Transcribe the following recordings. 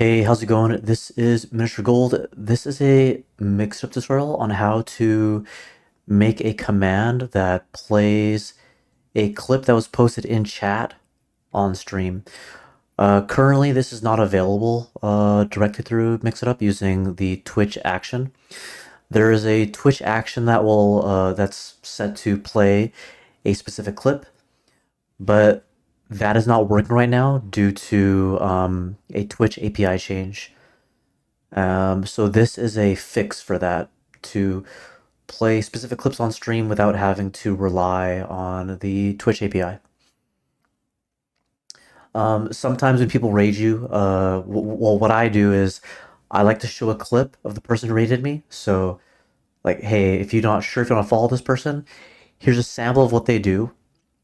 Hey, how's it going? This is Minister Gold. This is a mix-up tutorial on how to make a command that plays a clip that was posted in chat on stream. Currently, this is not available directly through Mix-It-Up using the Twitch action. There is a Twitch action that's set to play a specific clip, but that is not working right now due to a Twitch API change. So this is a fix for that to play specific clips on stream without having to rely on the Twitch API. Sometimes when people raid you, well, what I do is I like to show a clip of the person who raided me. So, like, hey, if you're not sure if you want to follow this person, here's a sample of what they do.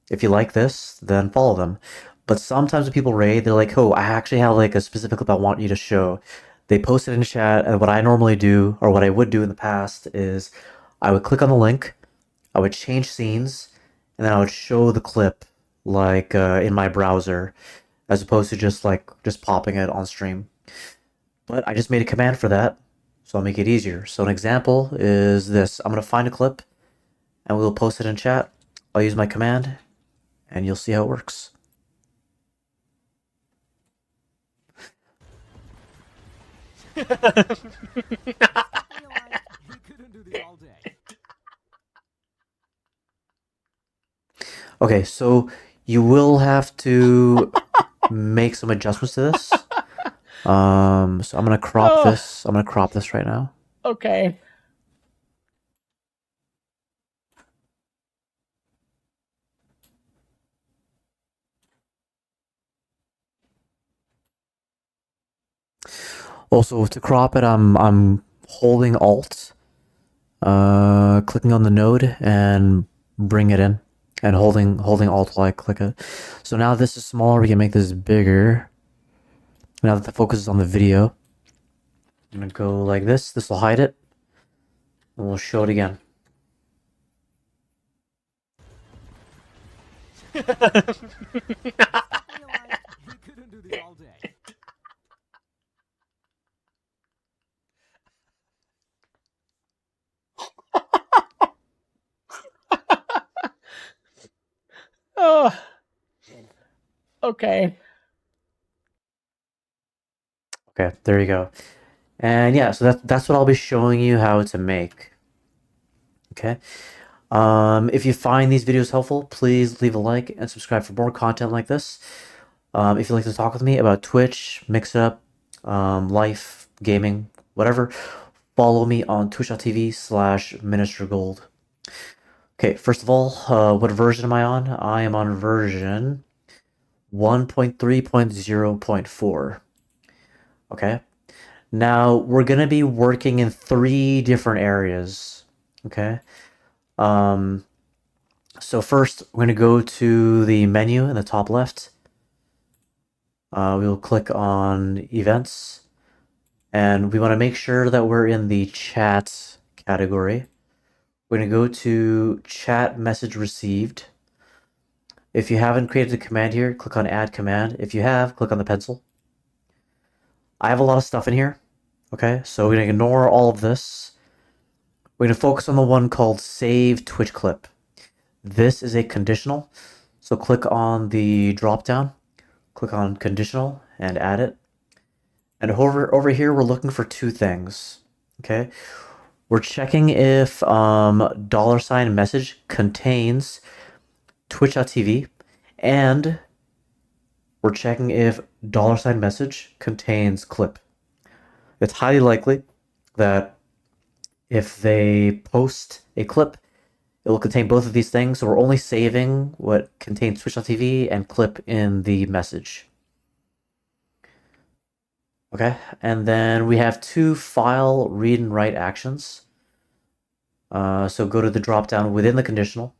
If you like this, then follow them. But sometimes when people raid, they're like, "Oh, I actually have like a specific clip I want you to show." They post it in chat, and what I normally do, or what I would do in the past, is I would click on the link, I would change scenes, and then I would show the clip like in my browser, as opposed to just popping it on stream. But I just made a command for that, so I'll make it easier. So an example is this: I'm gonna find a clip, and we'll post it in chat. I'll use my command, and you'll see how it works. Okay, so you will have to make some adjustments to this. So I'm gonna crop Oh, this. I'm gonna crop this right now. okay. Also, to crop it, I'm holding Alt, clicking on the node and bring it in, and holding Alt while I click it. So now this is smaller. We can make this bigger. Now that the focus is on the video, I'm gonna go like this. This will hide it, and we'll show it again. Oh, okay. Okay, there you go. And yeah, so that's what I'll be showing you how to make. Okay. If you find these videos helpful, please leave a like and subscribe for more content like this. If you'd like to talk with me about Twitch, Mix It Up, life, gaming, whatever, follow me on twitch.tv/ministergold. Okay, first of all, what version am I on? I am on version 1.3.0.4. Okay. Now we're gonna be working in three different areas. Okay. Um, so first, we're gonna go to the menu in the top left. We will click on events, and we want to make sure that we're in the chat category. We're gonna go to chat message received. If you haven't created a command here, click on add command. If you have, click on the pencil. I have a lot of stuff in here. Okay, so we're gonna ignore all of this. We're gonna focus on the one called save Twitch clip. This is a conditional. So click on the drop down, click on conditional and add it. And over here, we're looking for two things. Okay, we're checking if $message contains twitch.tv, and we're checking if $message contains clip. It's highly likely that if they post a clip, it will contain both of these things. So we're only saving what contains twitch.tv and clip in the message. Okay, and then we have two file read and write actions. So go to the drop down within the conditional,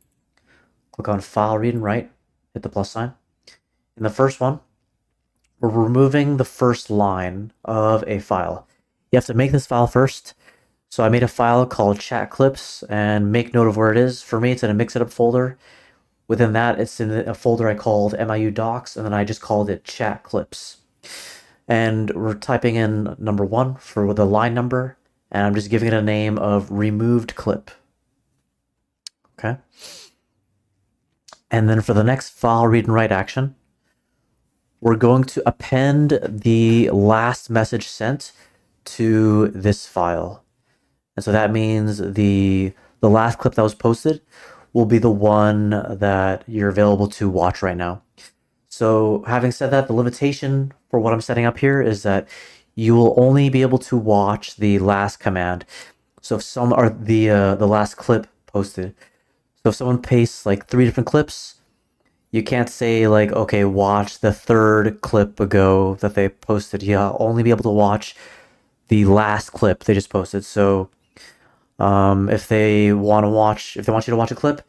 click on file read and write, hit the plus sign. In the first one, we're removing the first line of a file. You have to make this file first. So I made a file called chat clips, and make note of where it is. For me, it's in a mix it up folder. Within that, it's in a folder I called MIU docs, and then I just called it chat clips. And we're typing in number 1 for the line number, and I'm just giving it a name of removed clip. Okay. And then for the next file read and write action, we're going to append the last message sent to this file. And so that means the last clip that was posted will be the one that you're available to watch right now. So having said that, the limitation for what I'm setting up here is that you will only be able to watch the last command. So if some are the last clip posted. So if someone pastes like 3 different clips, you can't say like, okay, watch the 3rd clip ago that they posted. You'll only be able to watch the last clip they just posted. So if they want you to watch a clip,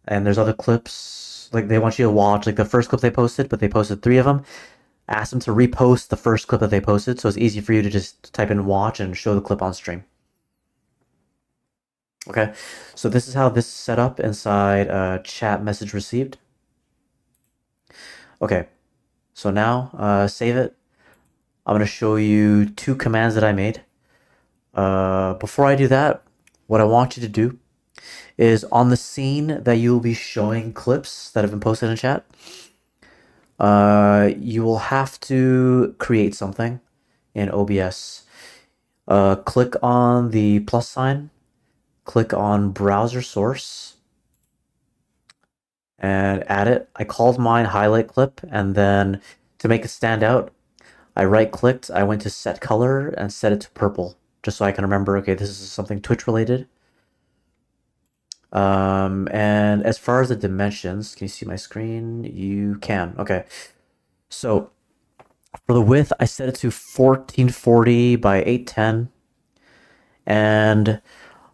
and there's other clips, like they want you to watch like the first clip they posted, but they posted 3 of them, ask them to repost the first clip that they posted, so it's easy for you to just type in watch and show the clip on stream. Okay, so this is how this is set up inside chat message received. Okay, so now save it. I'm going to show you 2 commands that I made. Before I do that, what I want you to do is on the scene that you will be showing clips that have been posted in chat, you will have to create something in OBS. Click on the plus sign, click on browser source, and add it. I called mine highlight clip, and then to make it stand out, I right clicked, I went to set color and set it to purple, just so I can remember, okay, this is something Twitch related. And as far as the dimensions, can you see my screen? You can. Okay. So for the width, I set it to 1440 by 810. And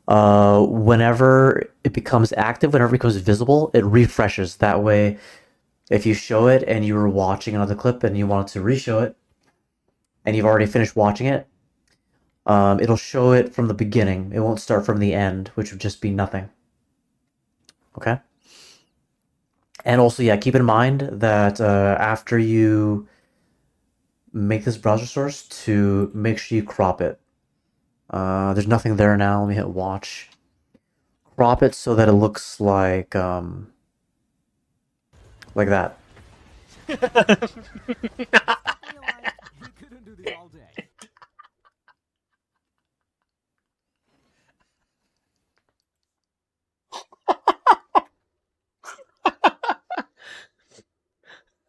whenever it becomes active, whenever it becomes visible, it refreshes. That way, if you show it and you were watching another clip and you wanted to re-show it, and you've already finished watching it, it'll show it from the beginning. It won't start from the end, which would just be nothing. Okay? And also, yeah, keep in mind that after you make this browser source, to make sure you crop it. There's nothing there now. Let me hit watch. Crop it so that it looks like that.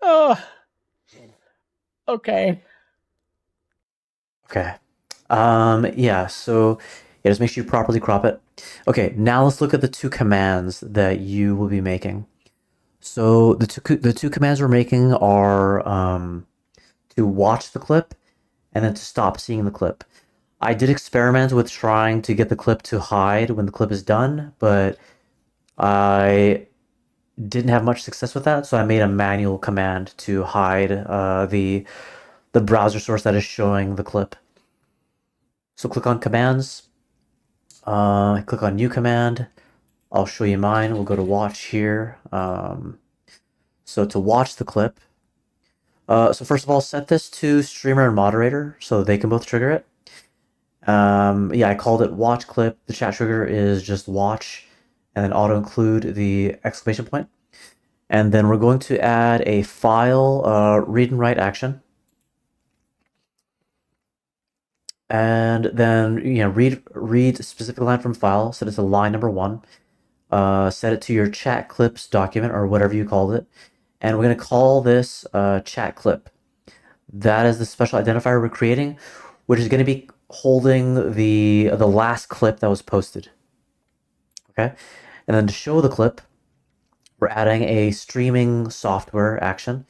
Oh. Okay. Okay. Yeah, so yeah, just make sure you properly crop it. Okay, now let's look at the 2 commands that you will be making. So the two commands we're making are to watch the clip and then to stop seeing the clip. I did experiment with trying to get the clip to hide when the clip is done, but I didn't have much success with that, so I made a manual command to hide the browser source that is showing the clip. So click on commands, click on new command. I'll show you mine. We'll go to watch here. So to watch the clip, so first of all, set this to streamer and moderator so they can both trigger it. Yeah, I called it watch clip. The chat trigger is just watch, and then auto include the exclamation point. And then we're going to add a file read and write action. And then read specific line from file, set it to line number 1. Set it to your chat clips document or whatever you called it. And we're going to call this chat clip. That is the special identifier we're creating, which is going to be holding the last clip that was posted. Okay, and then to show the clip, we're adding a streaming software action.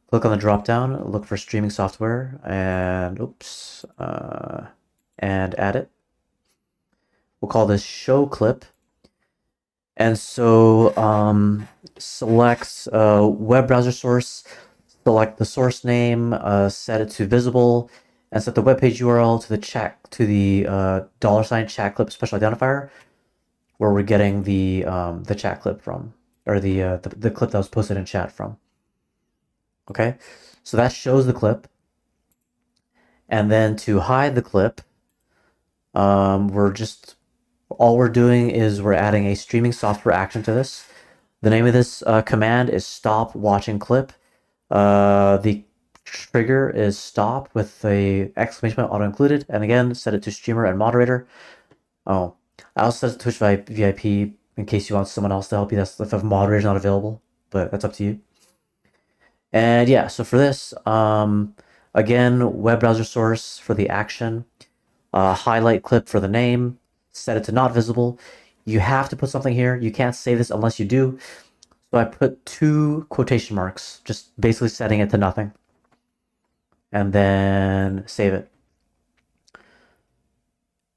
Click on the drop down, look for streaming software, and and add it. We'll call this show clip. And so select web browser source, select the source name, set it to visible, and set the web page URL to the $chat clip special identifier, where we're getting the chat clip from, or the clip that was posted in chat from. Okay, so that shows the clip. And then to hide the clip, all we're doing is we're adding a streaming software action to this. The name of this command is stop watching clip. The trigger is stop with a exclamation point auto included, and again set it to streamer and moderator. Oh, I also set it to Twitch VIP in case you want someone else to help you. That's if a moderator's not available, but that's up to you. And yeah, so for this, again, web browser source for the action, highlight clip for the name, set it to not visible. You have to put something here. You can't save this unless you do. So I put 2 quotation marks, just basically setting it to nothing. And then save it.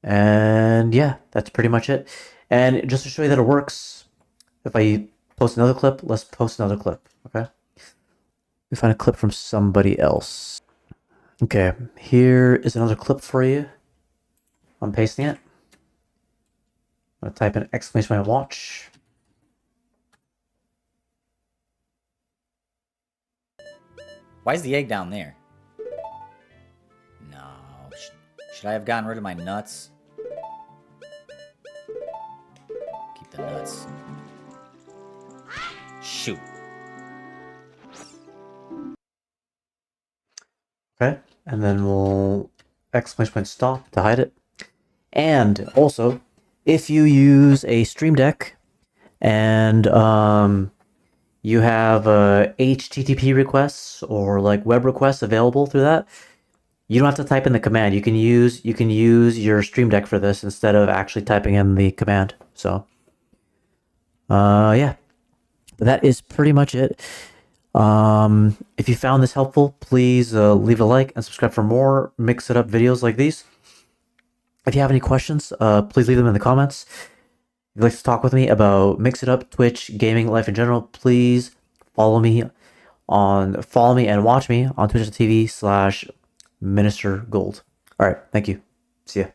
And yeah, that's pretty much it. And just to show you that it works, if I post another clip, let's post another clip, okay? We find a clip from somebody else. Okay, here is another clip for you. I'm pasting it. I'm gonna type in exclamation point watch. Why is the egg down there? No. Should I have gotten rid of my nuts? Keep the nuts. Shoot. Okay, and then we'll exclamation point stop to hide it. And also, if you use a Stream Deck and you have HTTP requests or like web requests available through that, you don't have to type in the command. You can use your Stream Deck for this instead of actually typing in the command. So, yeah, but that is pretty much it. If you found this helpful, please leave a like and subscribe for more Mix It Up videos like these. If you have any questions, please leave them in the comments. If you'd like to talk with me about Mix It Up, Twitch, gaming, life in general, please follow me and watch me on twitch.tv/ministergold. All right, thank you. See ya.